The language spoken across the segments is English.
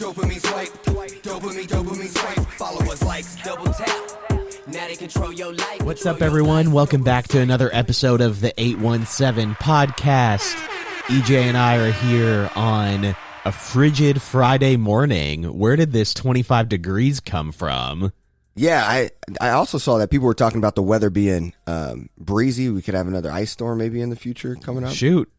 Dopamine swipe, dopamine swipe. Followers, likes, double tap. Now they control your life. What's up, everyone? Welcome back to another episode of the 817 podcast. EJ and I are here on a frigid Friday morning. Where did this 25 degrees come from? Yeah, I also saw that people were talking about the weather being breezy. We could have another ice storm maybe in the future coming up. Shoot.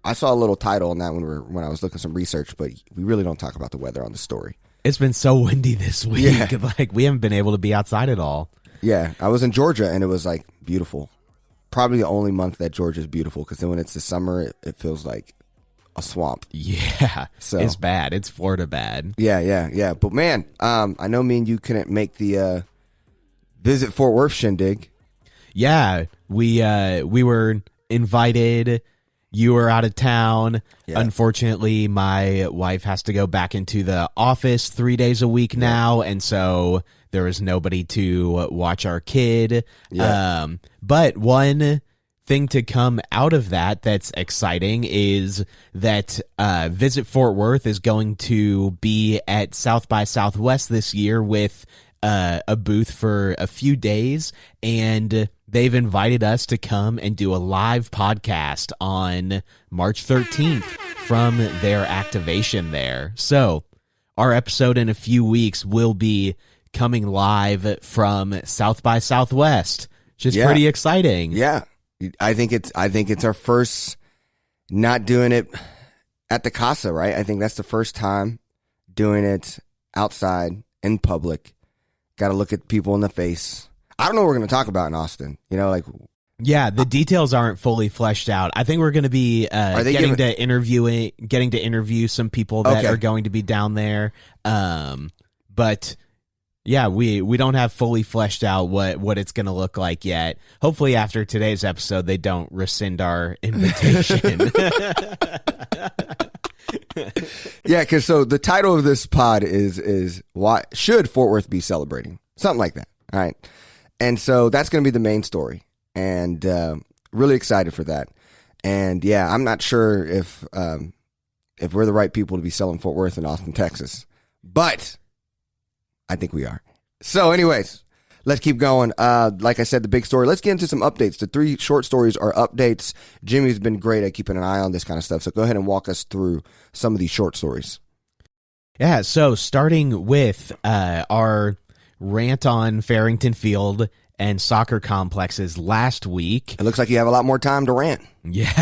I saw a little title on that when I was looking some research, but we really don't talk about the weather on the story. It's been so windy this week. Yeah. Like, we haven't been able to be outside at all. Yeah, I was in Georgia and it was like beautiful. Probably the only month that Georgia is beautiful, because then when it's the summer, it feels like a swamp. Yeah, so it's bad. It's Florida bad. Yeah. But man, I know me and you couldn't make the Visit Fort Worth shindig. Yeah, we were invited. You were out of town. Yeah. Unfortunately, my wife has to go back into the office 3 days a week now, and so there was nobody to watch our kid. Yeah. But one thing to come out of that's exciting is that Visit Fort Worth is going to be at South by Southwest this year with a booth for a few days, and they've invited us to come and do a live podcast on March 13th from their activation there. So our episode in a few weeks will be coming live from South by Southwest, which is pretty exciting. Yeah. I think it's our first not doing it at the Casa, right? I think that's the first time doing it outside in public. Got to look at people in the face. I don't know what we're going to talk about in Austin. Yeah, the details aren't fully fleshed out. I think we're going to be getting to interview some people that are going to be down there. But yeah, we don't have fully fleshed out what it's going to look like yet. Hopefully after today's episode, they don't rescind our invitation. Yeah, because so the title of this pod is why should Fort Worth be celebrating? Something like that. All right. And so that's going to be the main story, and really excited for that. And yeah, I'm not sure if we're the right people to be selling Fort Worth in Austin, Texas, but I think we are. So anyways, let's keep going. Like I said, the big story. Let's get into some updates. The 3 short stories are updates. Jimmy's been great at keeping an eye on this kind of stuff, so go ahead and walk us through some of these short stories. Yeah, so starting with our rant on Farrington Field and soccer complexes last week. It looks like you have a lot more time to rant. Yeah.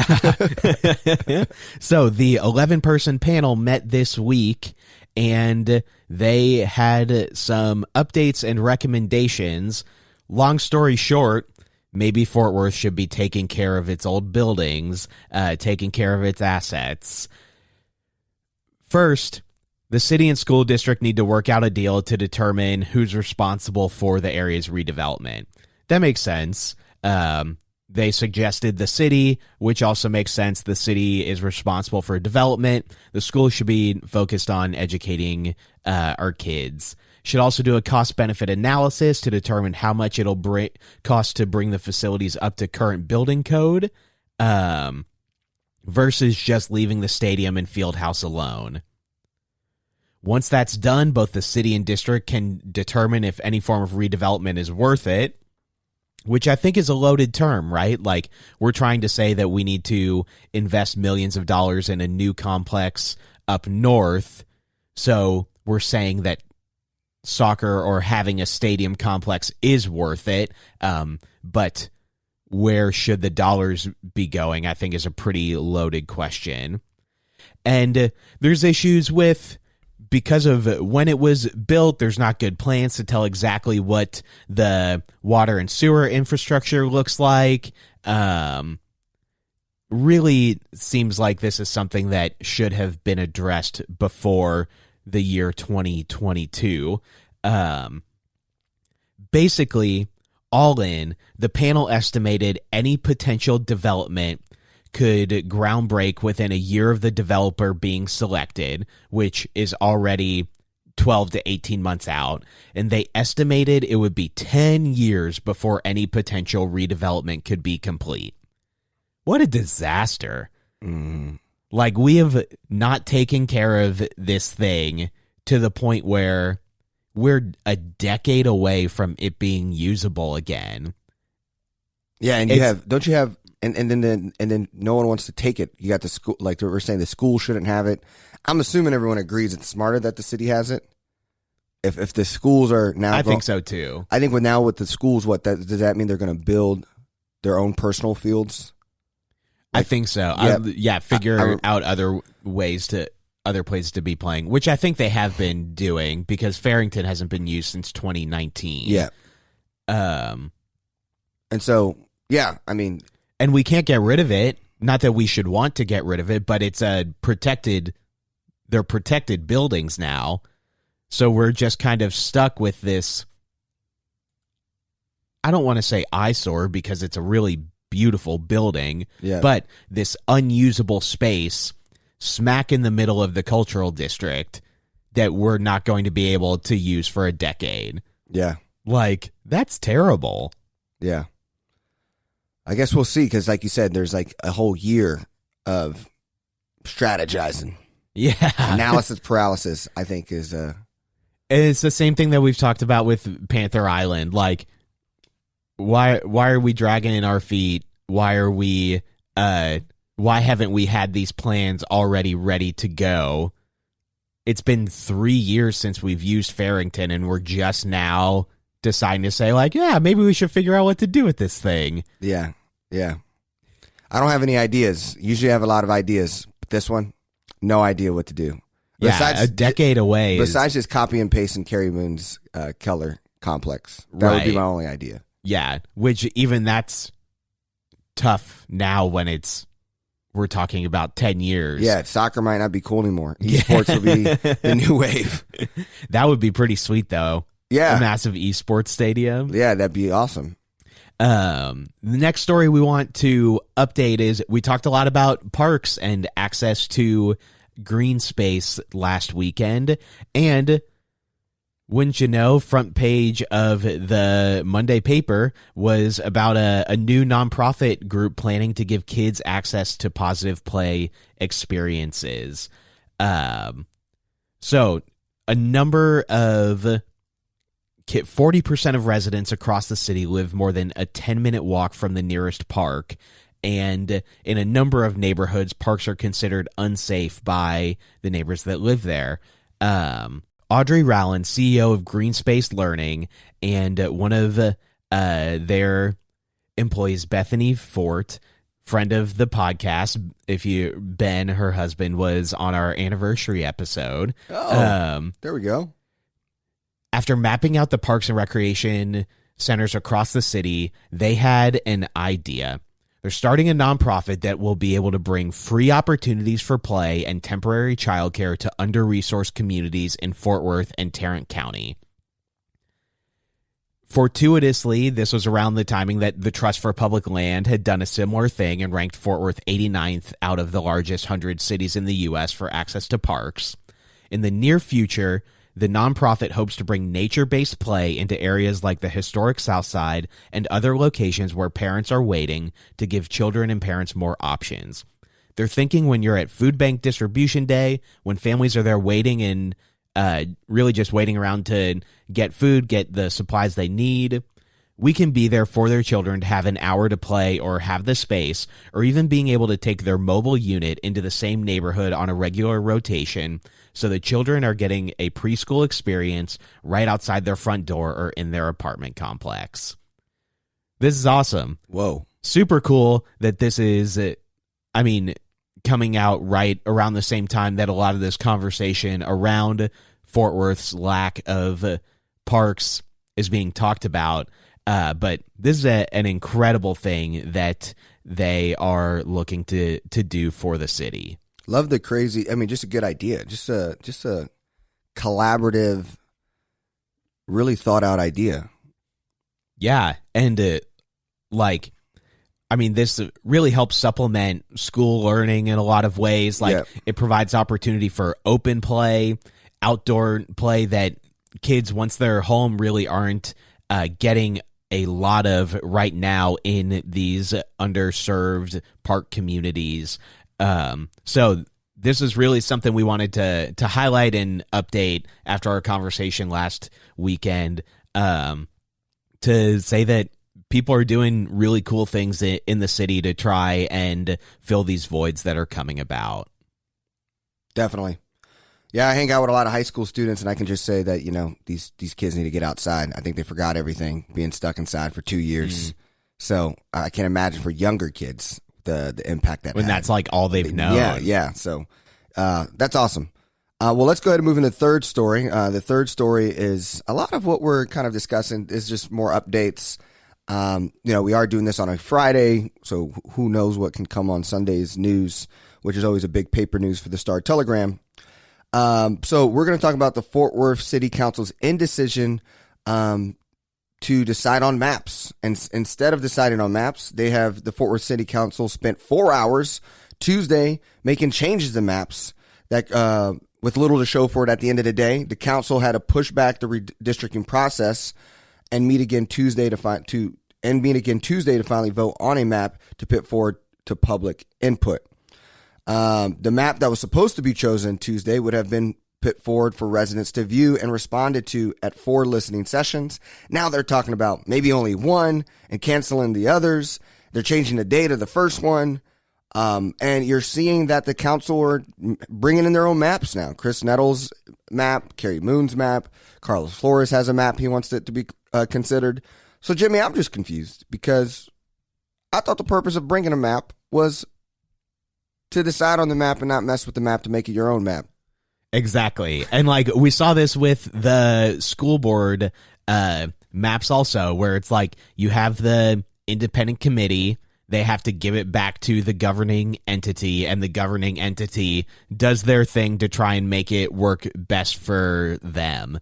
So the 11-person panel met this week, and they had some updates and recommendations. Long story short, maybe Fort Worth should be taking care of its old buildings, taking care of its assets. First, the city and school district need to work out a deal to determine who's responsible for the area's redevelopment. That makes sense. They suggested the city, which also makes sense. The city is responsible for development. The school should be focused on educating our kids. Should also do a cost-benefit analysis to determine how much it'll cost to bring the facilities up to current building code versus just leaving the stadium and field house alone. Once that's done, both the city and district can determine if any form of redevelopment is worth it, which I think is a loaded term, right? Like, we're trying to say that we need to invest millions of dollars in a new complex up north, so we're saying that soccer or having a stadium complex is worth it, but where should the dollars be going, I think, is a pretty loaded question. And there's issues with, because of when it was built, there's not good plans to tell exactly what the water and sewer infrastructure looks like. Really seems like this is something that should have been addressed before the year 2022. Basically, all in, the panel estimated any potential development could groundbreak within a year of the developer being selected, which is already 12 to 18 months out, and they estimated it would be 10 years before any potential redevelopment could be complete. What a disaster. Like, we have not taken care of this thing to the point where we're a decade away from it being usable again. Yeah, and don't you have and then no one wants to take it. You got the school, like we're saying, the school shouldn't have it. I'm assuming everyone agrees it's smarter that the city has it. If the schools are now, I think so too. I think with the schools, does that mean they're going to build their own personal fields? I think so. Figure out other places to be playing, which I think they have been doing because Farrington hasn't been used since 2019. Yeah. And so, yeah, I mean, and we can't get rid of it. Not that we should want to get rid of it, but it's they're protected buildings now. So we're just kind of stuck with this. I don't want to say eyesore because it's a really beautiful building, but this unusable space smack in the middle of the cultural district that we're not going to be able to use for a decade. Yeah. Like, that's terrible. Yeah. I guess we'll see, because like you said, there's like a whole year of strategizing. Yeah. Analysis paralysis, I think, is... It's the same thing that we've talked about with Panther Island. Like, why are we dragging in our feet? Why haven't we had these plans already ready to go? It's been 3 years since we've used Farrington, and we're just now deciding to say, like, yeah, maybe we should figure out what to do with this thing. Yeah. I don't have any ideas. Usually I have a lot of ideas, but this one, no idea what to do. Besides, a decade away. Besides just copy and paste in Carrie Moon's Keller complex. That would be my only idea. Yeah, which even that's tough now when we're talking about 10 years. Yeah, soccer might not be cool anymore. Esports will be the new wave. That would be pretty sweet, though. Yeah. A massive esports stadium. Yeah, that'd be awesome. The next story we want to update is we talked a lot about parks and access to green space last weekend, and wouldn't you know, front page of the Monday paper was about a new nonprofit group planning to give kids access to positive play experiences. So a number of 40% of residents across the city live more than a 10-minute walk from the nearest park. And in a number of neighborhoods, parks are considered unsafe by the neighbors that live there. Audrey Rowland, CEO of Green Space Learning, and one of their employees, Bethany Fort, friend of the podcast, Ben, her husband, was on our anniversary episode. Oh, there we go. After mapping out the parks and recreation centers across the city, they had an idea. They're starting a nonprofit that will be able to bring free opportunities for play and temporary childcare to under-resourced communities in Fort Worth and Tarrant County. Fortuitously, this was around the timing that the Trust for Public Land had done a similar thing and ranked Fort Worth 89th out of the largest 100 cities in the U.S. for access to parks. In the near future, the nonprofit hopes to bring nature-based play into areas like the historic South Side and other locations where parents are waiting to give children and parents more options. They're thinking when you're at food bank distribution day, when families are there waiting and really just waiting around to get food, get the supplies they need. We can be there for their children to have an hour to play or have the space, or even being able to take their mobile unit into the same neighborhood on a regular rotation so the children are getting a preschool experience right outside their front door or in their apartment complex. This is awesome. Whoa. Super cool that this is, coming out right around the same time that a lot of this conversation around Fort Worth's lack of parks is being talked about. But this is an incredible thing that they are looking to do for the city. Love the crazy. Just a good idea. Just a collaborative, really thought out idea. Yeah, and this really helps supplement school learning in a lot of ways. It provides opportunity for open play, outdoor play that kids, once they're home, really aren't getting a lot of right now in these underserved park communities. So this is really something we wanted to highlight and update after our conversation last weekend, to say that people are doing really cool things in the city to try and fill these voids that are coming about. Definitely. Yeah, I hang out with a lot of high school students, and I can just say that, these kids need to get outside. I think they forgot everything, being stuck inside for 2 years. So I can't imagine for younger kids the impact that when had. that's like all they've known. Yeah. So that's awesome. Well, let's go ahead and move into the third story. The third story is a lot of what we're kind of discussing is just more updates. We are doing this on a Friday, so who knows what can come on Sunday's news, which is always a big paper news for the Star-Telegram. So we're going to talk about the Fort Worth City Council's indecision to decide on maps. And instead of deciding on maps, the Fort Worth City Council spent 4 hours Tuesday making changes to maps that with little to show for it at the end of the day. The council had to push back the redistricting process and meet again Tuesday to finally vote on a map to put forward to public input. The map that was supposed to be chosen Tuesday would have been put forward for residents to view and responded to at 4 listening sessions. Now they're talking about maybe only one and canceling the others. They're changing the date of the first one. And you're seeing that the council are bringing in their own maps now. Chris Nettles' map, Carrie Moon's map, Carlos Flores has a map he wants it to be considered. So, Jimmy, I'm just confused because I thought the purpose of bringing a map was to decide on the map and not mess with the map to make it your own map. Exactly. And like we saw this with the school board maps also, where it's like you have the independent committee, they have to give it back to the governing entity, and the governing entity does their thing to try and make it work best for them.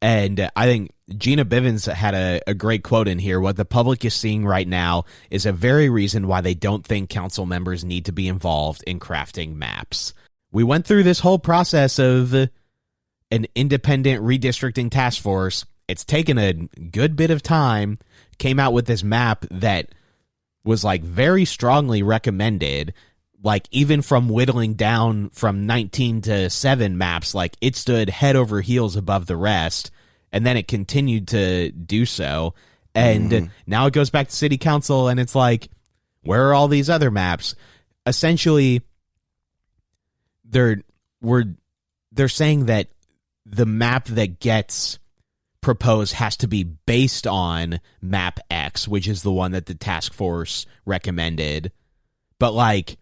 And I think Gina Bivens had a great quote in here. What the public is seeing right now is a very reason why they don't think council members need to be involved in crafting maps. We went through this whole process of an independent redistricting task force. It's taken a good bit of time, came out with this map that was like very strongly recommended, like even from whittling down from 19 to 7 maps, like it stood head over heels above the rest, and then it continued to do so. And now it goes back to city council, and it's like, where are all these other maps? Essentially, they're saying that the map that gets proposed has to be based on map X, which is the one that the task force recommended. But like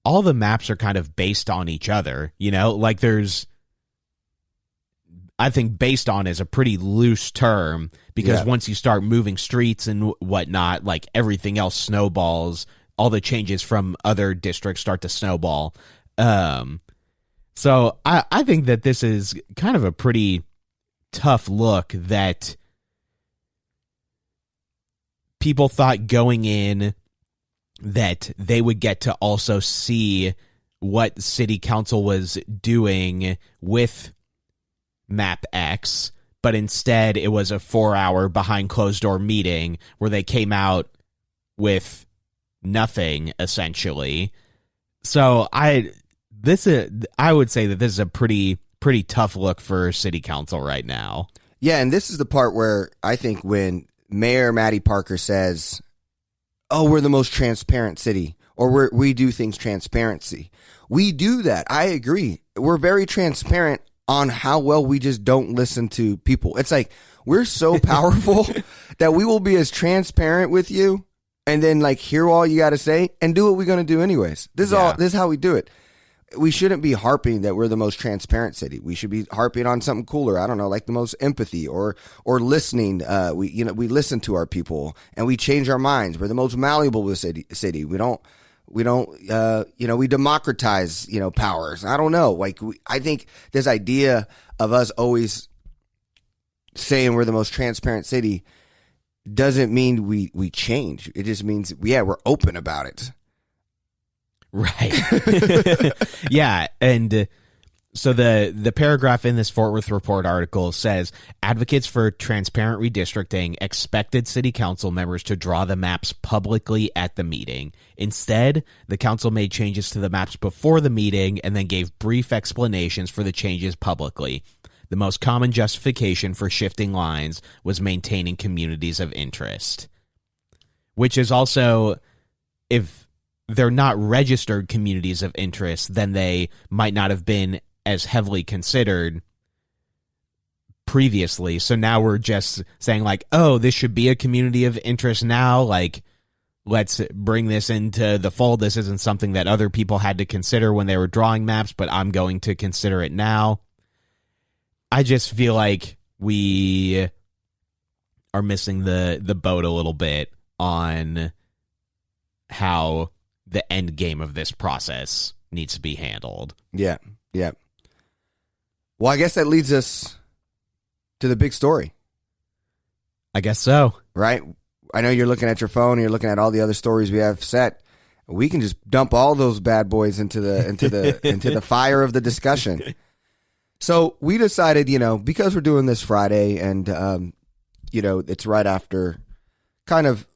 all the maps are kind of based on each other, like I think based on is a pretty loose term because once you start moving streets and whatnot, like everything else snowballs, all the changes from other districts start to snowball. So I think that this is kind of a pretty tough look that people thought going in that they would get to also see what city council was doing with map X, but instead it was a 4-hour behind closed door meeting where they came out with nothing essentially. So I would say that this is a pretty tough look for city council right now. Yeah, and this is the part where I think when Mayor Matty Parker says, "Oh, we're the most transparent city," or we do things transparency. We do that. I agree. We're very transparent on how well we just don't listen to people. It's like we're so powerful that we will be as transparent with you and then like hear all you got to say and do what we're going to do anyways. This is how we do it. We shouldn't be harping that we're the most transparent city. We should be harping on something cooler. I don't know, like the most empathy or listening. We listen to our people and we change our minds. We're the most malleable city. We democratize, powers. I don't know. I think this idea of us always saying we're the most transparent city doesn't mean we change. It just means, we're open about it. Right. Yeah. And So the paragraph in this Fort Worth Report article says advocates for transparent redistricting expected city council members to draw the maps publicly at the meeting. Instead, the council made changes to the maps before the meeting and then gave brief explanations for the changes publicly. The most common justification for shifting lines was maintaining communities of interest, which is also, if they're not registered communities of interest, then they might not have been as heavily considered previously. So now we're just saying like, oh, this should be a community of interest now. Like, let's bring this into the fold. This isn't something that other people had to consider when they were drawing maps, but I'm going to consider it now. I just feel like we are missing the boat a little bit on how the end game of this process needs to be handled. Yeah. Well, I guess that leads us to the big story. I guess so. Right? I know you're looking at your phone, and you're looking at all the other stories we have set. We can just dump all those bad boys into the fire of the discussion. So we decided, because we're doing this Friday and it's right after kind of,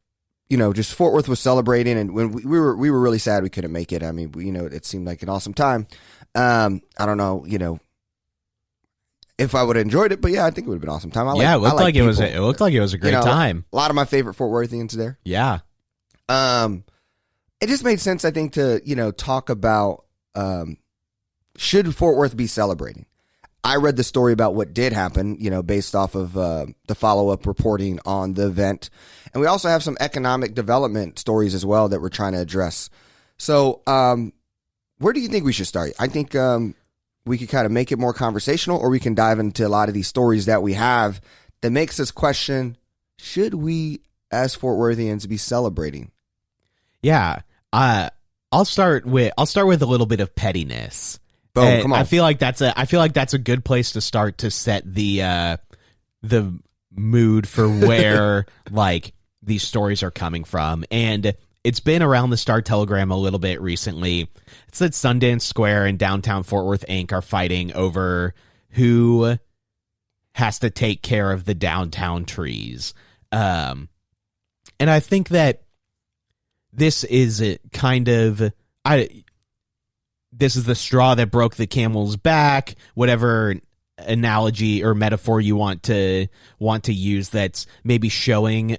just Fort Worth was celebrating, and when we were really sad we couldn't make it. I mean, it seemed like an awesome time. I don't know, if I would have enjoyed it, but yeah, I think it would have been an awesome time. It looked like it was a great time. A lot of my favorite Fort Worthians there. Yeah. It just made sense, I think, to, talk about should Fort Worth be celebrating? I read the story about what did happen, based off of the follow-up reporting on the event. And we also have some economic development stories as well that we're trying to address. So where do you think we should start? I think we could kind of make it more conversational, or we can dive into a lot of these stories that we have that makes us question, should we as Fort Worthians be celebrating? Yeah. I'll start with a little bit of pettiness. Boom, come on. I feel like that's a good place to start to set the mood for where like these stories are coming from. And it's been around the Star Telegram a little bit recently. It's that Sundance Square and downtown Fort Worth Inc. are fighting over who has to take care of the downtown trees. And I think that this is kind of this is the straw that broke the camel's back, whatever analogy or metaphor you want to use, that's maybe showing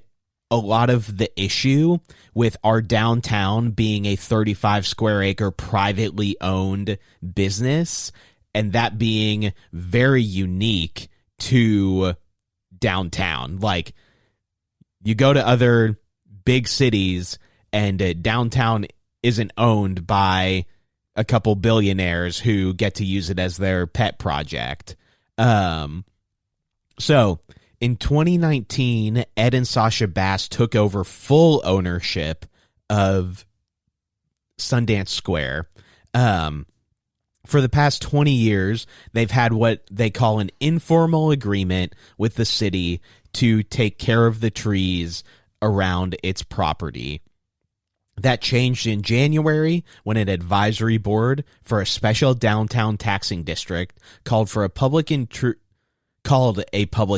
a lot of the issue with our downtown being a 35 square acre privately owned business, and that being very unique to downtown. Like, you go to other big cities and downtown isn't owned by a couple billionaires who get to use it as their pet project. So in 2019, Ed and Sasha Bass took over full ownership of Sundance Square. For the past 20 years, they've had what they call an informal agreement with the city to take care of the trees around its property. That changed in January when an advisory board for a special downtown taxing district called a public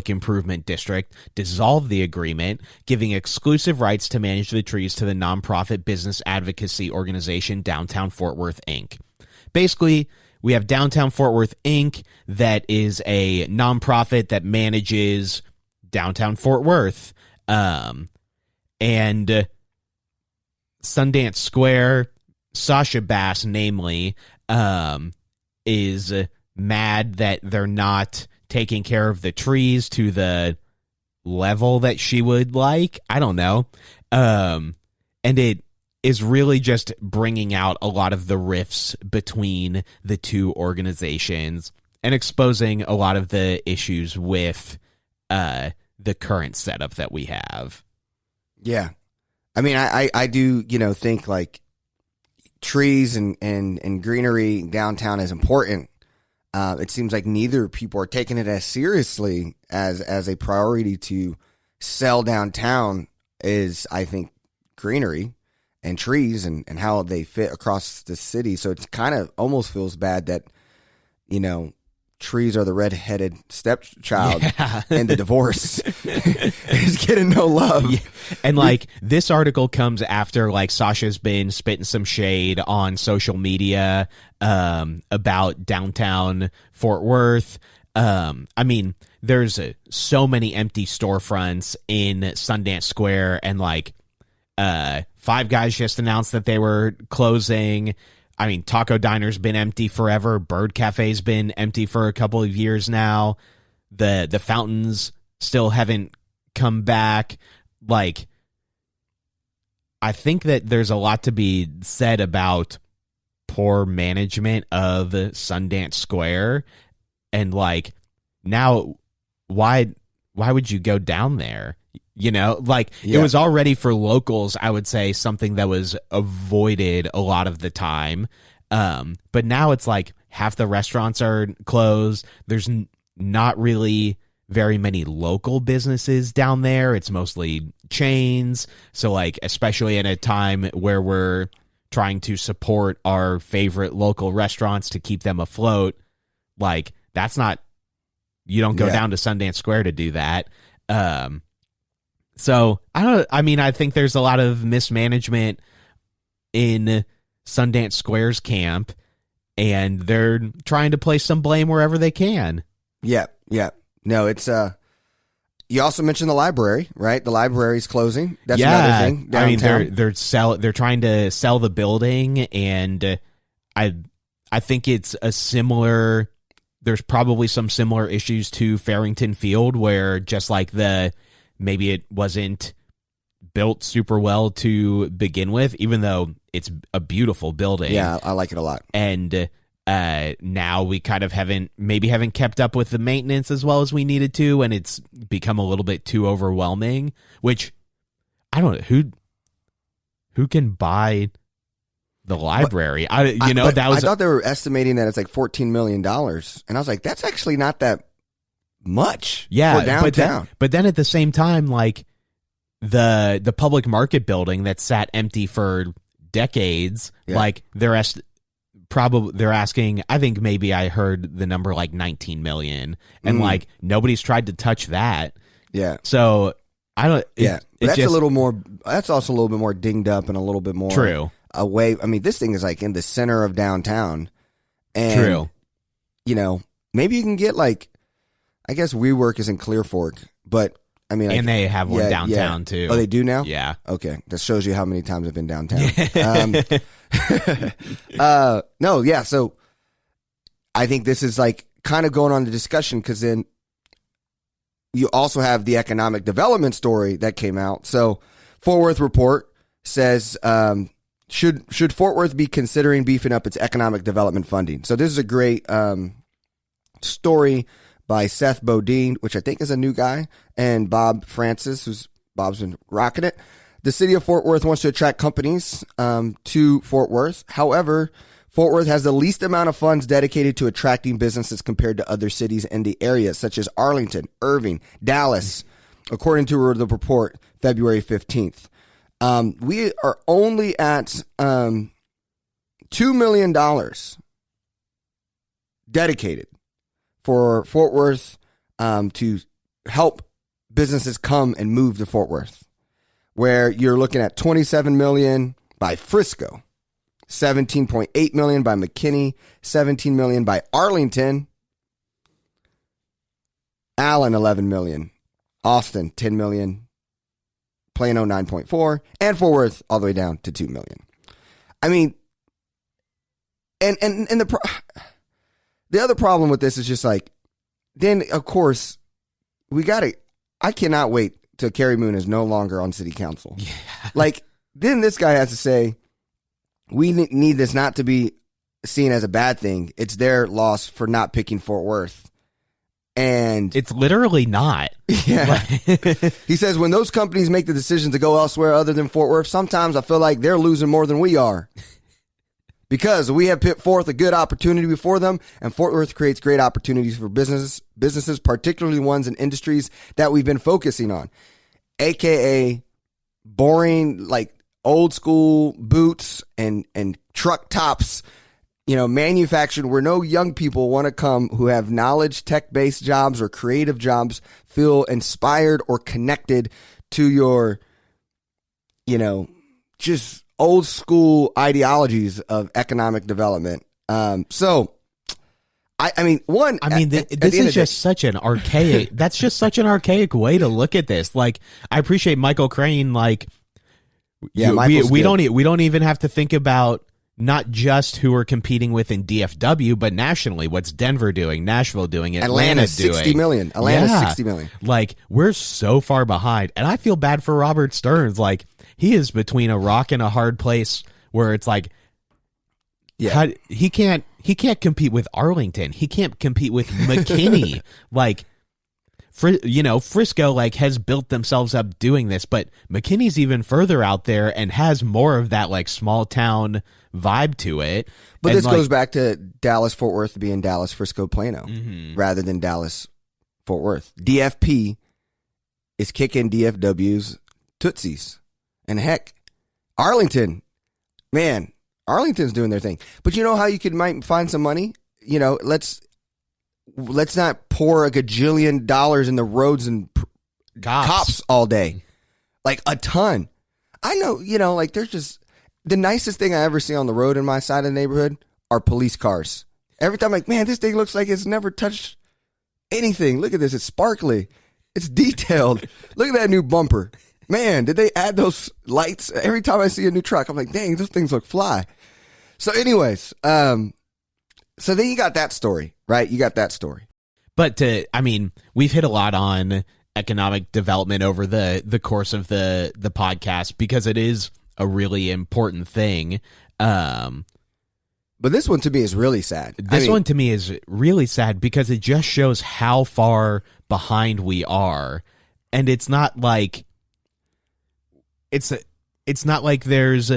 improvement district dissolved the agreement, giving exclusive rights to manage the trees to the nonprofit business advocacy organization Downtown Fort Worth Inc. Basically, we have Downtown Fort Worth Inc. that is a nonprofit that manages downtown Fort Worth. And Sundance Square, Sasha Bass, namely, is mad that they're not taking care of the trees to the level that she would like. I don't know. And it is really just bringing out a lot of the rifts between the two organizations and exposing a lot of the issues with the current setup that we have. Yeah. I mean, I do, think like trees and greenery downtown is important. It seems like neither people are taking it as seriously as a priority to sell downtown is, I think, greenery and trees and how they fit across the city. So it kind of almost feels bad that, trees are the red-headed stepchild and the divorce is getting no love. Yeah. And like this article comes after like Sasha's been spitting some shade on social media about downtown Fort Worth. I mean, there's so many empty storefronts in Sundance Square, and like Five Guys just announced that they were closing. I mean, Taco Diner's been empty forever. Bird Cafe's been empty for a couple of years now. The fountains still haven't come back. Like, I think that there's a lot to be said about poor management of Sundance Square. And like, now, why would you go down there? Like it was already for locals, I would say, something that was avoided a lot of the time. But now it's like half the restaurants are closed. There's not really very many local businesses down there. It's mostly chains. So like, especially in a time where we're trying to support our favorite local restaurants to keep them afloat, like that's not, you don't go down to Sundance Square to do that. So I think there's a lot of mismanagement in Sundance Square's camp, and they're trying to place some blame wherever they can. Yeah. No, it's you also mentioned the library, right? The library's closing. That's another thing. Downtown. I mean, they're trying to sell the building, and I think it's a similar. There's probably some similar issues to Farrington Field, where just like maybe it wasn't built super well to begin with, even though it's a beautiful building. Yeah, I like it a lot. And now we kind of haven't kept up with the maintenance as well as we needed to, and it's become a little bit too overwhelming, which I don't know who can buy the library. I thought they were estimating that it's like $14 million, and I was like, that's actually not that much for downtown. But then at the same time, like the public market building that sat empty for decades, like they're asking, I think maybe I heard the number like 19 million, and like nobody's tried to touch that. Yeah. So I don't. That's a little more. That's also a little bit more dinged up and a little bit more true away. I mean, this thing is like in the center of downtown, and true. Maybe you can get like. I guess WeWork is in Clear Fork, but I mean, and they have one downtown too. Oh, they do now? Yeah. Okay, that shows you how many times I've been downtown. No, yeah. So I think this is like kind of going on the discussion, because then you also have the economic development story that came out. So Fort Worth report says, should Fort Worth be considering beefing up its economic development funding? So this is a great story by Seth Bodine, which I think is a new guy, and Bob Francis, Bob's been rocking it. The city of Fort Worth wants to attract companies to Fort Worth. However, Fort Worth has the least amount of funds dedicated to attracting businesses compared to other cities in the area, such as Arlington, Irving, Dallas, according to the report, February 15th. We are only at $2 million dedicated for Fort Worth to help businesses come and move to Fort Worth, where you're looking at $27 million by Frisco, $17.8 million by McKinney, $17 million by Arlington, Allen $11 million, Austin $10 million, Plano 9.4, and Fort Worth all the way down to $2 million. I mean, and the other problem with this is just like, then of course I cannot wait till Kerry Moon is no longer on city council. Yeah. Like, then this guy has to say, we need this not to be seen as a bad thing. It's their loss for not picking Fort Worth. And it's literally not. Yeah. He says, when those companies make the decision to go elsewhere other than Fort Worth, sometimes I feel like they're losing more than we are. Because we have put forth a good opportunity before them, and Fort Worth creates great opportunities for businesses, particularly ones in industries that we've been focusing on, aka boring, like old school boots and truck tops manufactured where no young people want to come who have knowledge, tech-based jobs or creative jobs feel inspired or connected to your, just old school ideologies of economic development. This is just such an archaic, that's just such an archaic way to look at this. Like, I appreciate Michael Crane. Like, we don't even have to think about not just who we're competing with in DFW, but nationally. What's Denver doing? Nashville doing? Atlanta 60 million. Atlanta 60 million. Like, we're so far behind. And I feel bad for Robert Stearns. Like, he is between a rock and a hard place where it's like, he can't compete with Arlington. He can't compete with McKinney. Like, Frisco like has built themselves up doing this, but McKinney's even further out there and has more of that like small town vibe to it. But this goes back to Dallas Fort Worth being Dallas Frisco Plano rather than Dallas Fort Worth. DFP is kicking DFW's tootsies, and heck, Arlington's doing their thing. But you know how you might find some money? Let's not pour a gajillion dollars in the roads and cops all day. Like a ton. I know, like there's just the nicest thing I ever see on the road in my side of the neighborhood are police cars. Every time I'm like, man, this thing looks like it's never touched anything. Look at this. It's sparkly. It's detailed. Look at that new bumper. Man, did they add those lights? Every time I see a new truck, I'm like, dang, those things look fly. So anyways, so then you got that story, right? You got that story. But we've hit a lot on economic development over the course of the podcast because it is a really important thing. But this one to me is really sad. This one to me is really sad because it just shows how far behind we are. And it's not like it's not like there's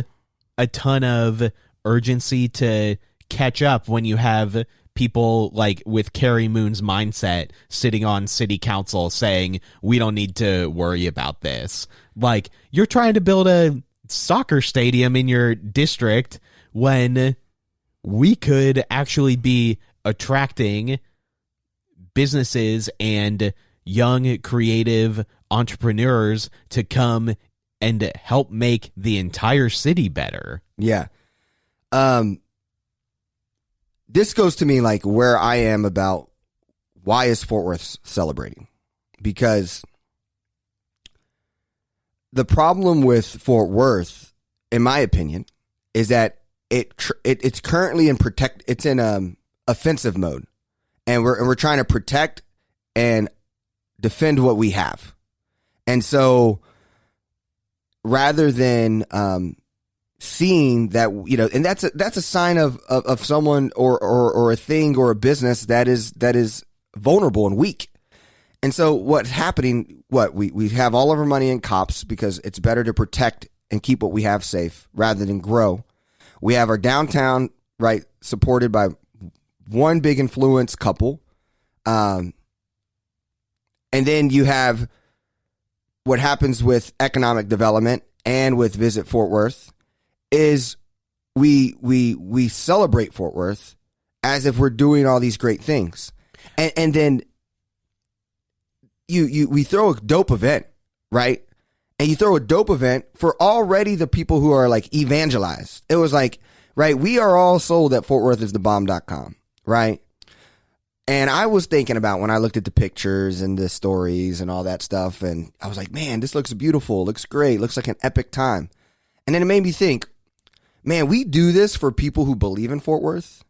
a ton of urgency to catch up when you have people like with Carrie Moon's mindset sitting on city council saying we don't need to worry about this. Like, you're trying to build a soccer stadium in your district when we could actually be attracting businesses and young creative entrepreneurs to come and help make the entire city better. Yeah. This goes to me like where I am about why is Fort Worth celebrating? Because the problem with Fort Worth, in my opinion, is that it's currently in offensive mode, and we're trying to protect and defend what we have, and so rather than seeing that, and that's a sign of someone or a thing or a business that is vulnerable and weak. And so what's happening, we have all of our money in cops because it's better to protect and keep what we have safe rather than grow. We have our downtown, right, supported by one big influence couple. And then you have what happens with economic development and with Visit Fort Worth is we celebrate Fort Worth as if we're doing all these great things. And then we throw a dope event, right? And you throw a dope event for already the people who are like evangelized. It was like, right, we are all sold that Fort Worth is the bomb.com, right? And I was thinking about when I looked at the pictures and the stories and all that stuff, and I was like, man, this looks beautiful, looks great, looks like an epic time. And then it made me think, man, we do this for people who believe in Fort Worth.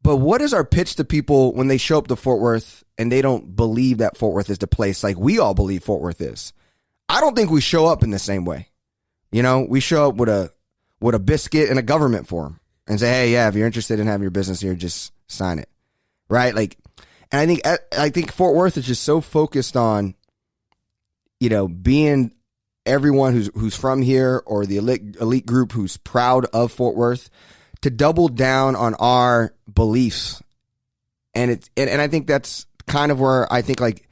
But what is our pitch to people when they show up to Fort Worth and they don't believe that Fort Worth is the place like we all believe Fort Worth is? I don't think we show up in the same way. We show up with a biscuit and a government form and say, hey, yeah, if you're interested in having your business here, just sign it. Right? Like, and I think Fort Worth is just so focused on, being everyone who's from here or the elite group who's proud of Fort Worth to double down on our beliefs. And I think that's kind of where I think like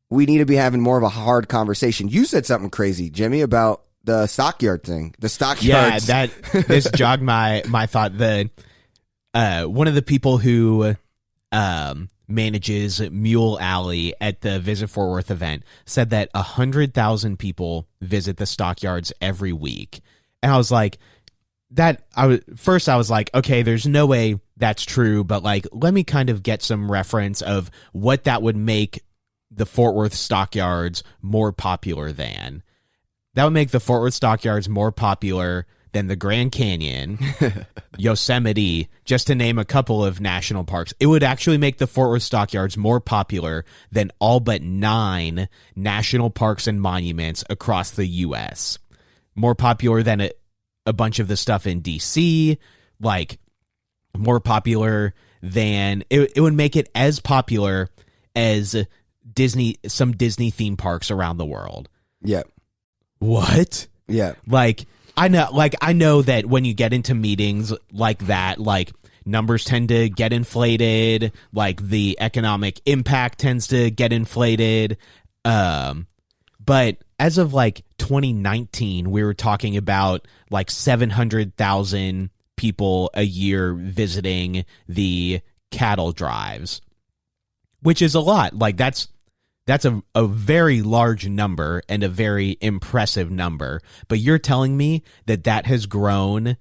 we need to be having more of a hard conversation. You said something crazy, Jimmy, about the stockyard thing. The stockyards. Yeah, this jogged my thought. one of the people who manages Mule Alley at the Visit Fort Worth event said that 100,000 people visit the stockyards every week. And I was like, I was like, okay, there's no way that's true, but like, let me kind of get some reference of what that would make the Fort Worth stockyards more popular than. That would make the Fort Worth stockyards more popular than the Grand Canyon, Yosemite, just to name a couple of national parks. It would actually make the Fort Worth stockyards more popular than all but 9 national parks and monuments across the U.S. More popular than a bunch of the stuff in D.C., like more popular than it would make it as popular as some Disney theme parks around the world. Yeah. What? Yeah. I know that when you get into meetings like that, like numbers tend to get inflated, like the economic impact tends to get inflated. But as of like 2019, we were talking about like 700,000 people a year visiting the cattle drives, which is a lot. Like that's a very large number and a very impressive number. But you're telling me that has grown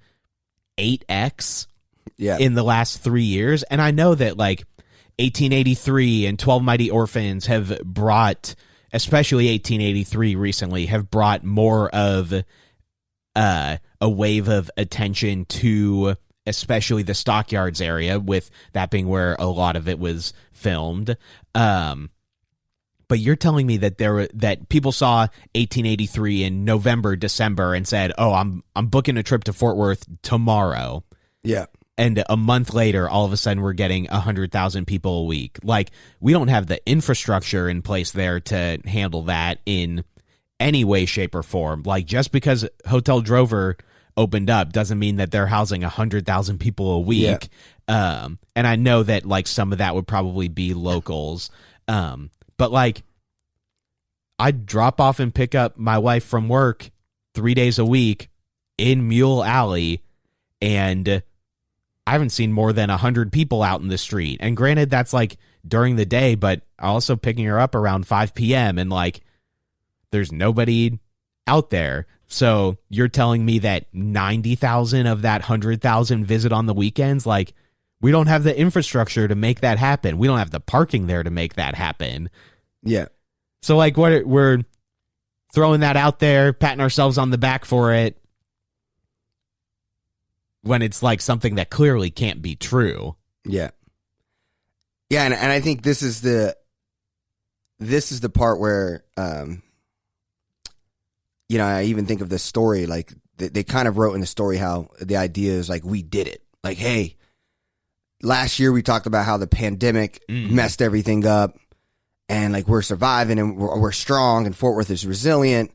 8x in the last 3 years. And I know that like 1883 and 12 Mighty Orphans have brought, especially 1883 recently, have brought more of a wave of attention to especially the stockyards area, with that being where a lot of it was filmed. But you're telling me that people saw 1883 in November, December, and said, "Oh, I'm booking a trip to Fort Worth tomorrow." Yeah. And a month later, all of a sudden, we're getting 100,000 people a week. Like, we don't have the infrastructure in place there to handle that in any way, shape, or form. Like, just because Hotel Drover opened up doesn't mean that they're housing 100,000 people a week. Yeah. And I know that like some of that would probably be locals. But like, I'd drop off and pick up my wife from work 3 days a week in Mule Alley, and I haven't seen more than 100 people out in the street. And granted, that's like during the day, but also picking her up around 5 p.m. and like, there's nobody out there. So you're telling me that 90,000 of that 100,000 visit on the weekends? Like, we don't have the infrastructure to make that happen. We don't have the parking there to make that happen. Yeah. So like, we're throwing that out there, patting ourselves on the back for it, when it's like something that clearly can't be true. Yeah. Yeah, and I think this is the part where you know, I even think of this story, like they kind of wrote in the story how the idea is like, we did it. Like, hey, last year we talked about how the pandemic messed everything up, and like we're surviving and we're strong and Fort Worth is resilient.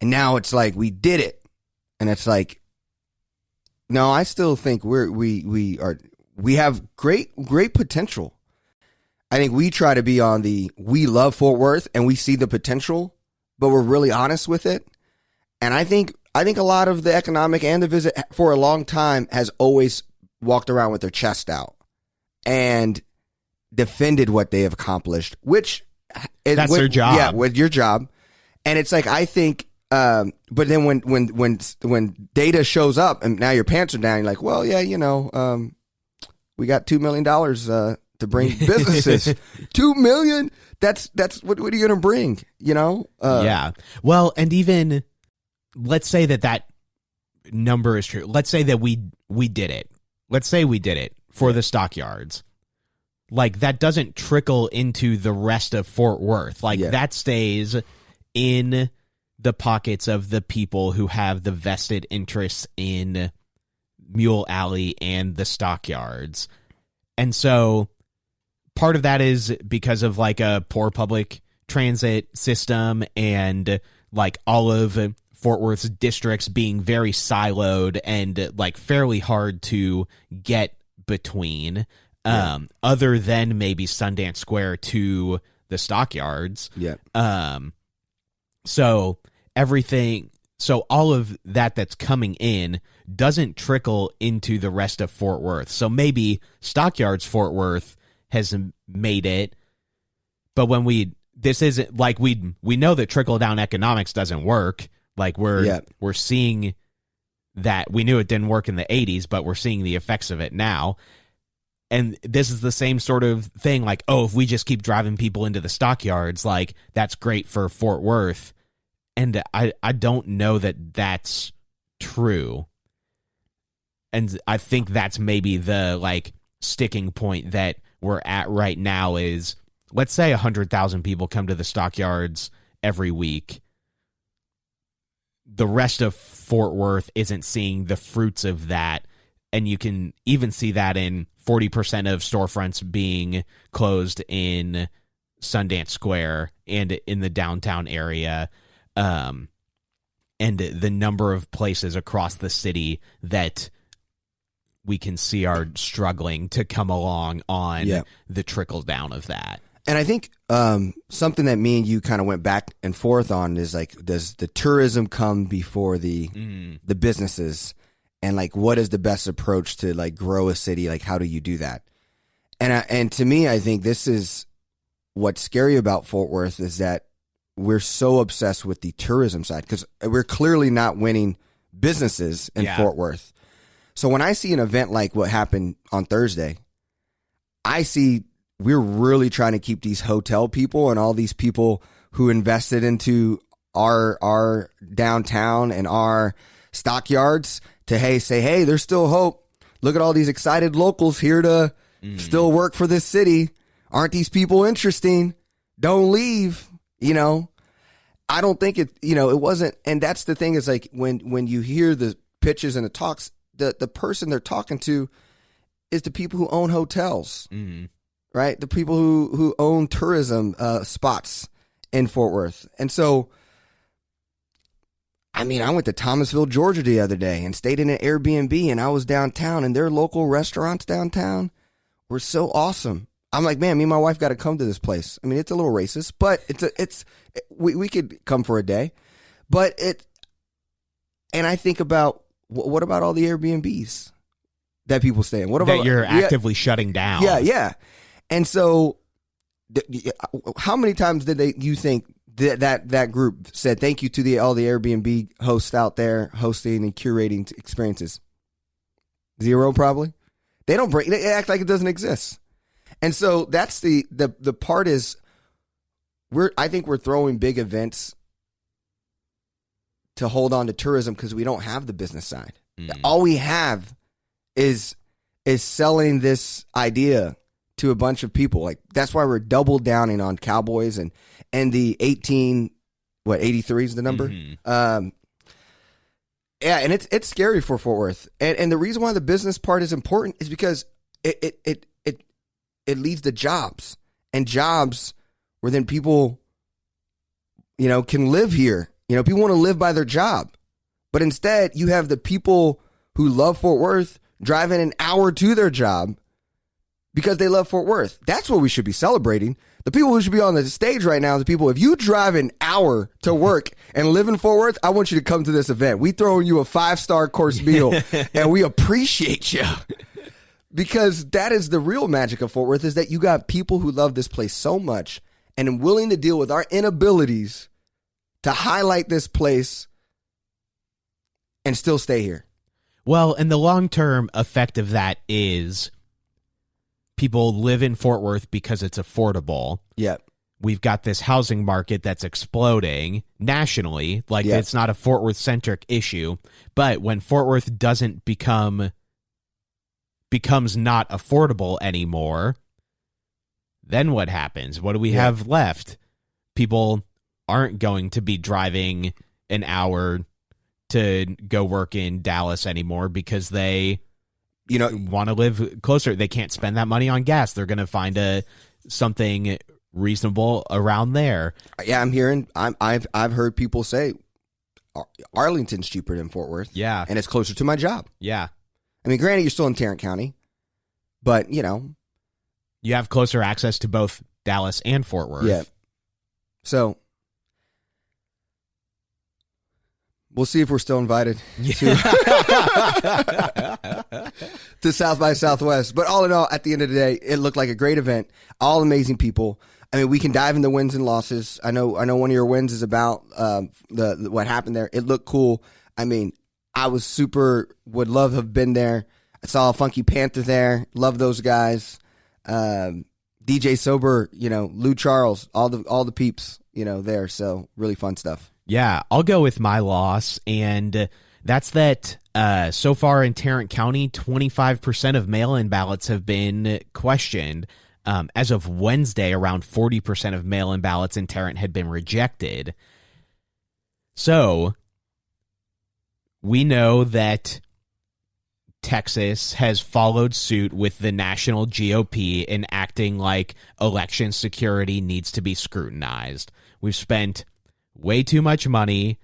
And now it's like, we did it. And it's like, no, I still think we have great potential. I think we try to be on we love Fort Worth and we see the potential, but we're really honest with it. And I think a lot of the economic and the visit for a long time has always walked around with their chest out and defended what they have accomplished, which is that's their job. Yeah, with your job. And it's like, I think, but then when data shows up and now your pants are down, you're like, well, yeah, you know, we got $2 million to bring businesses. $2 million. That's what are you going to bring? You know? Yeah. Well, and even let's say that number is true. Let's say that we did it. Let's say we did it for the stockyards. Like, that doesn't trickle into the rest of Fort Worth. Like, that stays in the pockets of the people who have the vested interests in Mule Alley and the stockyards. And so part of that is because of like a poor public transit system and like all of Fort Worth's districts being very siloed and like fairly hard to get between. Other than maybe Sundance Square to the stockyards. Yeah. So everything, So all of that's coming in doesn't trickle into the rest of Fort Worth. So maybe Stockyards Fort Worth has made it, but this isn't like we know that trickle down economics doesn't work. Like we're seeing that. We knew it didn't work in the 80s, but we're seeing the effects of it now. And this is the same sort of thing, like, oh, if we just keep driving people into the stockyards, like, that's great for Fort Worth. And I don't know that that's true. And I think that's maybe the, like, sticking point that we're at right now is, let's say 100,000 people come to the stockyards every week. The rest of Fort Worth isn't seeing the fruits of that. And you can even see that in 40% of storefronts being closed in Sundance Square and in the downtown area, and the number of places across the city that we can see are struggling to come along on the trickle down of that. And I think something that me and you kind of went back and forth on is, like, does the tourism come before the businesses? And, like, what is the best approach to, like, grow a city? Like, how do you do that? And to me, I think this is what's scary about Fort Worth is that we're so obsessed with the tourism side because we're clearly not winning businesses in Fort Worth. So when I see an event like what happened on Thursday, I see we're really trying to keep these hotel people and all these people who invested into our downtown and our stockyards to say, hey, there's still hope. Look at all these excited locals here to still work for this city. Aren't these people interesting? Don't leave. I don't think it wasn't. And that's the thing is, like, when you hear the pitches and the talks, the person they're talking to is the people who own hotels, right? The people who own tourism spots in Fort Worth. And so, I mean, I went to Thomasville, Georgia the other day and stayed in an Airbnb, and I was downtown, and their local restaurants downtown were so awesome. I'm like, man, me and my wife got to come to this place. I mean, it's a little racist, but we could come for a day. And I think about, what about all the Airbnbs that people stay in? What about that you're actively shutting down? Yeah. And so, how many times did you think that group said thank you to all the Airbnb hosts out there hosting and curating experiences? Zero, probably. They act like it doesn't exist. And so that's the part is I think we're throwing big events to hold on to tourism because we don't have the business side. All we have is selling this idea to a bunch of people. Like, that's why we're double downing on Cowboys and the 83 is the number. And it's scary for Fort Worth. And the reason why the business part is important is because it leads to jobs, and jobs where then people, can live here. People want to live by their job, but instead you have the people who love Fort Worth driving an hour to their job because they love Fort Worth. That's what we should be celebrating. The people who should be on the stage right now, the people, if you drive an hour to work and live in Fort Worth, I want you to come to this event. We throwing you a 5-star course meal and we appreciate you. Because that is the real magic of Fort Worth, is that you got people who love this place so much and are willing to deal with our inabilities to highlight this place and still stay here. Well, and the long-term effect of that is people live in Fort Worth because it's affordable. Yep. We've got this housing market that's exploding nationally. Like, it's not a Fort Worth-centric issue. But when Fort Worth becomes not affordable anymore, then what happens? What do we have left? People aren't going to be driving an hour to go work in Dallas anymore because they want to live closer. They can't spend that money on gas. They're going to find something reasonable around there. Yeah, I'm hearing. I've heard people say Arlington's cheaper than Fort Worth. Yeah, and it's closer to my job. Yeah. I mean, granted, you're still in Tarrant County, but, you have closer access to both Dallas and Fort Worth. Yeah. So, We'll see if we're still invited to South by Southwest. But all in all, at the end of the day, it looked like a great event. All amazing people. I mean, we can dive into wins and losses. I know one of your wins is about what happened there. It looked cool. I mean, I would love to have been there. I saw Funky Panther there. Love those guys. DJ Sober, Lou Charles, all the peeps, there. So really fun stuff. Yeah, I'll go with my loss, and that's that so far in Tarrant County, 25% of mail-in ballots have been questioned. As of Wednesday, around 40% of mail-in ballots in Tarrant had been rejected. So we know that Texas has followed suit with the national GOP in acting like election security needs to be scrutinized. We've spent way too much money,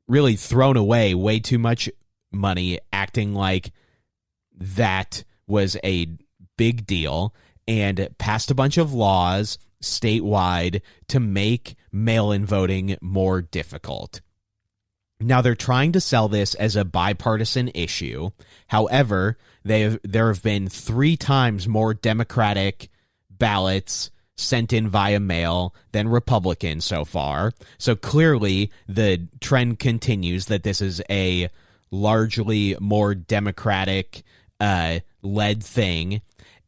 really thrown away way too much money, acting like that was a big deal, and passed a bunch of laws statewide to make mail-in voting more difficult. Now, they're trying to sell this as a bipartisan issue. However, there have been 3 times more Democratic ballots sent in via mail than Republican so far. So clearly, the trend continues that this is a largely more Democratic led thing,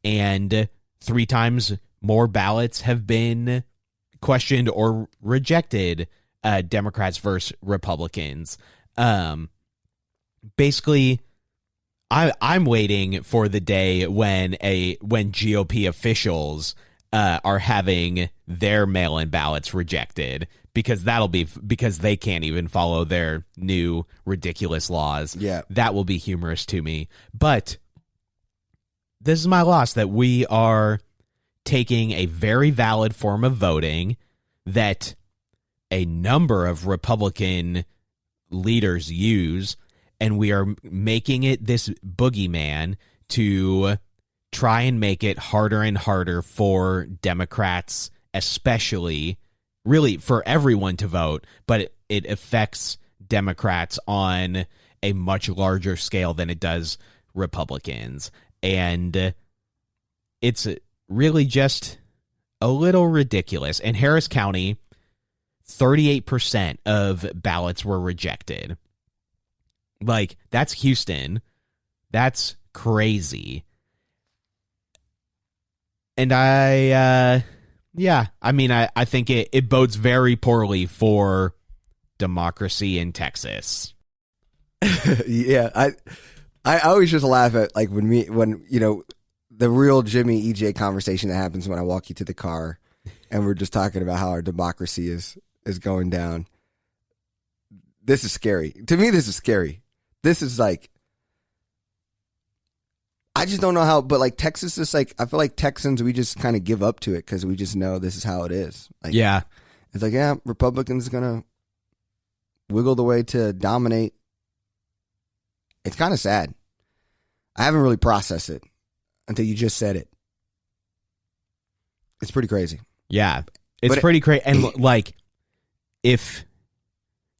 and 3 times more ballots have been questioned or rejected, Democrats versus Republicans. Basically, I'm waiting for the day when GOP officials are having their mail-in ballots rejected, because because they can't even follow their new ridiculous laws. Yeah, that will be humorous to me. But this is my loss, that we are taking a very valid form of voting that a number of Republican leaders use, and we are making it this boogeyman to try and make it harder and harder for Democrats, especially, really for everyone to vote, but it affects Democrats on a much larger scale than it does Republicans. And it's really just a little ridiculous. In Harris County, 38% of ballots were rejected. Like, that's Houston. That's crazy. And I think it bodes very poorly for democracy in Texas. Yeah, I always just laugh at, like, when the real Jimmy EJ conversation that happens when I walk you to the car and we're just talking about how our democracy is going down. This is scary. To me, this is scary. This is like, I just don't know how, but like Texas is like, I feel like Texans, we just kind of give up to it because we just know this is how it is. Like, yeah. It's like, yeah, Republicans going to wiggle the way to dominate. It's kind of sad. I haven't really processed it until you just said it. It's pretty crazy. Yeah, it's pretty crazy. And like, if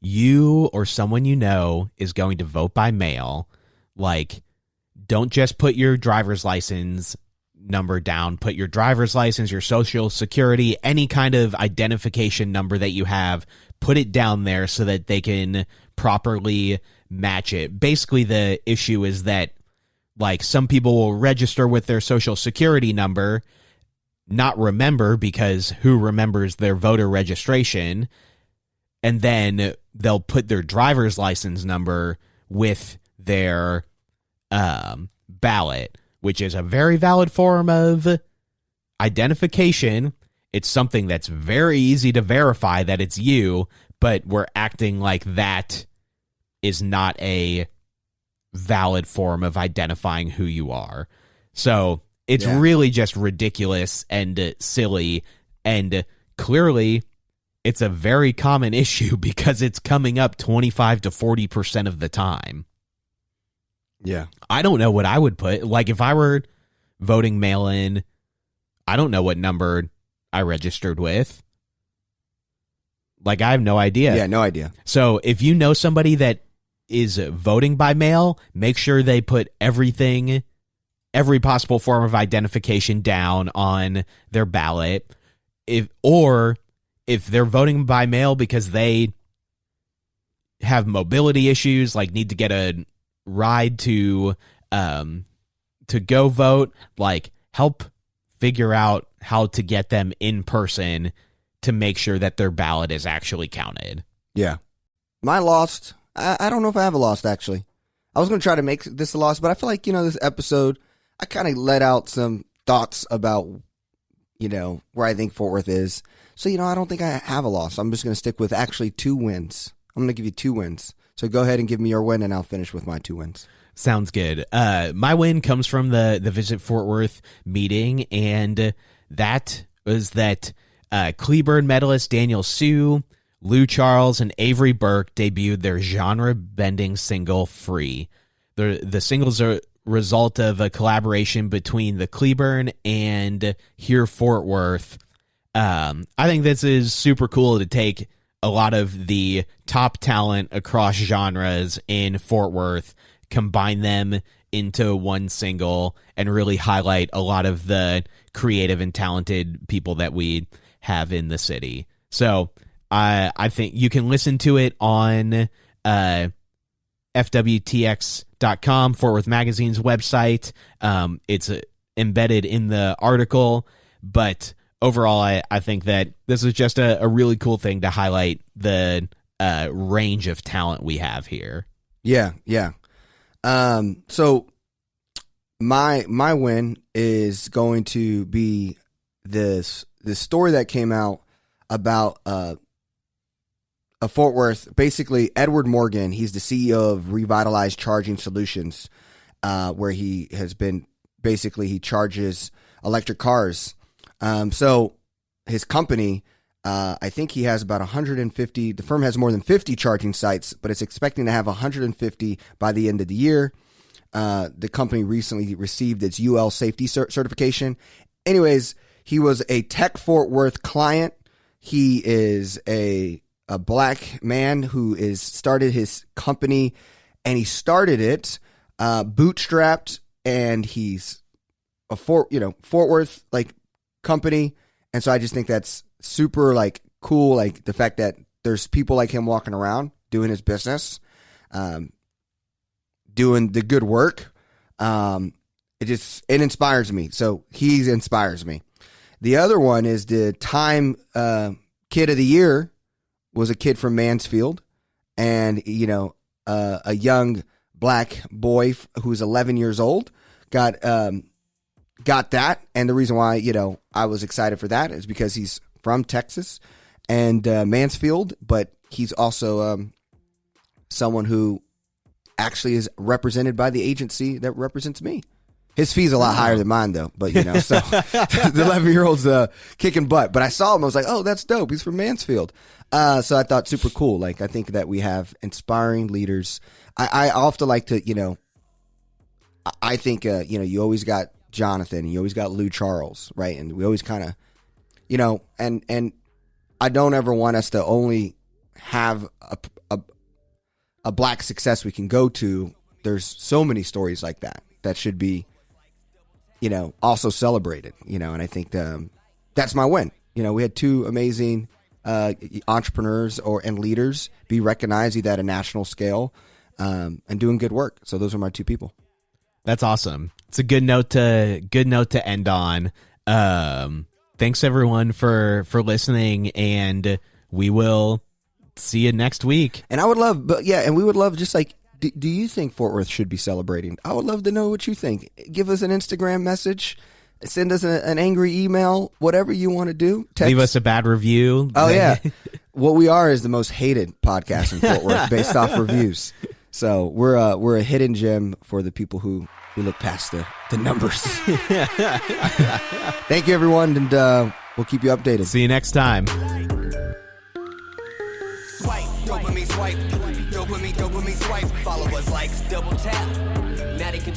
you or someone you know is going to vote by mail, like, don't just put your driver's license number down. Put your driver's license, your social security, any kind of identification number that you have, put it down there so that they can properly match it. Basically, the issue is that, like, some people will register with their social security number, not remember, because who remembers their voter registration, and then they'll put their driver's license number with their ballot, which is a very valid form of identification. It's something that's very easy to verify that it's you, but we're acting like that is not a valid form of identifying who you are. So it's really just ridiculous and silly, and clearly it's a very common issue because it's coming up 25 to 40% of the time. Yeah. I don't know what I would put. Like, if I were voting mail-in, I don't know what number I registered with. Like, I have no idea. Yeah, no idea. So if you know somebody that is voting by mail, make sure they put every possible form of identification down on their ballot. If they're voting by mail because they have mobility issues, like need to get a ride to go vote, like help figure out how to get them in person to make sure that their ballot is actually counted. Yeah. My lost, I don't know if I have a lost, actually. I was going to try to make this a lost, but I feel like, this episode, I kind of let out some thoughts about, where I think Fort Worth is. So, I don't think I have a loss. I'm just going to stick with actually 2 wins. I'm going to give you 2 wins. So go ahead and give me your win, and I'll finish with my 2 wins. Sounds good. My win comes from the Visit Fort Worth meeting, and that was that Cleburne medalist Daniel Sue, Lou Charles, and Avery Burke debuted their genre-bending single, Free. The singles are a result of a collaboration between the Cleburne and Here Fort Worth. I think this is super cool to take a lot of the top talent across genres in Fort Worth, combine them into one single, and really highlight a lot of the creative and talented people that we have in the city. So I think you can listen to it on FWTX.com, Fort Worth Magazine's website. It's embedded in the article, but overall, I think that this is just a really cool thing to highlight the range of talent we have here. Yeah. So my win is going to be this story that came out about a Fort Worth. Basically, Edward Morgan, he's the CEO of Revitalized Charging Solutions, where he has been he charges electric cars. So his company, I think he has about 150. The firm has more than 50 charging sites, but it's expecting to have 150 by the end of the year. The company recently received its UL safety certification. Anyways, he was a Tech Fort Worth client. He is a black man who is started his company, and he started it bootstrapped, and he's a Fort Worth company. And so I just think that's super cool, the fact that there's people like him walking around doing his business, doing the good work. It inspires me. So he inspires me. The other one is the Time Kid of the Year was a kid from Mansfield, and a young black boy who's 11 years old got that. And the reason why I was excited for that is because he's from Texas and Mansfield, but he's also someone who actually is represented by the agency that represents me. His fee's a lot higher than mine, though. But, so the 11-year-old's kicking butt. But I saw him. I was like, oh, that's dope. He's from Mansfield. So I thought super cool. I think that we have inspiring leaders. I often like to, I think, you always got Jonathan. You always got Lou Charles, right? And we always kind of, and I don't ever want us to only have a black success we can go to. There's so many stories like that should be, also celebrated, and I think that's my win. We had 2 amazing entrepreneurs and leaders be recognized either at a national scale and doing good work. So those are my 2 people. That's awesome. It's a good note to end on. Thanks everyone for listening, and we will see you next week. And I would love, and we would love just do you think Fort Worth should be celebrating? I would love to know what you think. Give us an Instagram message. Send us an angry email. Whatever you want to do. Text. Leave us a bad review. Oh, yeah. What we are is the most hated podcast in Fort Worth based off reviews. So we're a hidden gem for the people who look past the numbers. Thank you, everyone, and we'll keep you updated. See you next time. Swipe, dopamine swipe, dopamine swipe. Follow us, likes, double tap. Now they control.